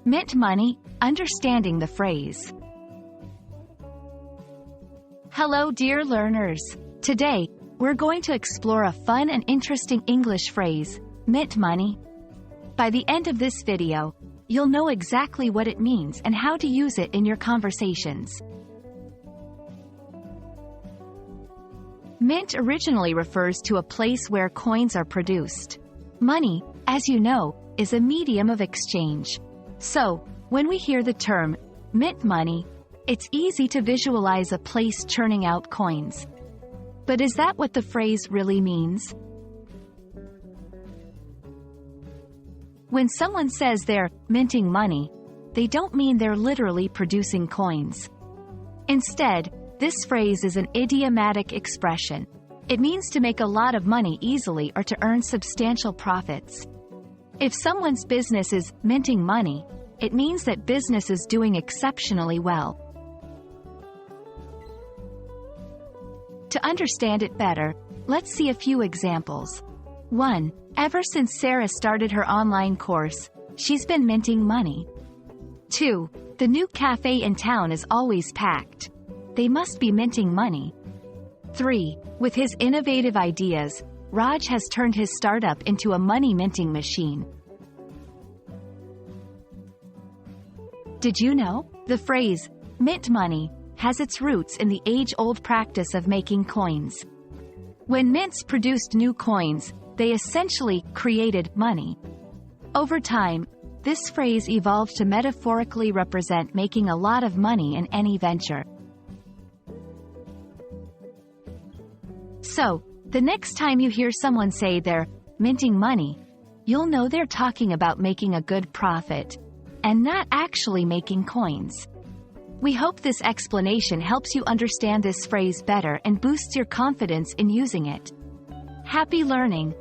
Mint money, understanding the phrase. Hello dear learners. Today, we're going to explore a fun and interesting English phrase, mint money. By the end of this video, you'll know exactly what it means and how to use it in your conversations. Mint originally refers to a place where coins are produced. Money, as you know, is a medium of exchange. So, when we hear the term, mint money, it's easy to visualize a place churning out coins. But is that what the phrase really means? When someone says they're minting money, they don't mean they're literally producing coins. Instead, this phrase is an idiomatic expression. It means to make a lot of money easily or to earn substantial profits. If someone's business is minting money, it means that business is doing exceptionally well. To understand it better, let's see a few examples. 1. Ever since Sarah started her online course, she's been minting money. 2. The new cafe in town is always packed. They must be minting money. 3. With his innovative ideas, Raj has turned his startup into a money-minting machine. Did you know? The phrase, mint money, has its roots in the age-old practice of making coins. When mints produced new coins, they essentially created money. Over time, this phrase evolved to metaphorically represent making a lot of money in any venture. So, the next time you hear someone say they're minting money, you'll know they're talking about making a good profit, and not actually making coins. We hope this explanation helps you understand this phrase better and boosts your confidence in using it. Happy learning!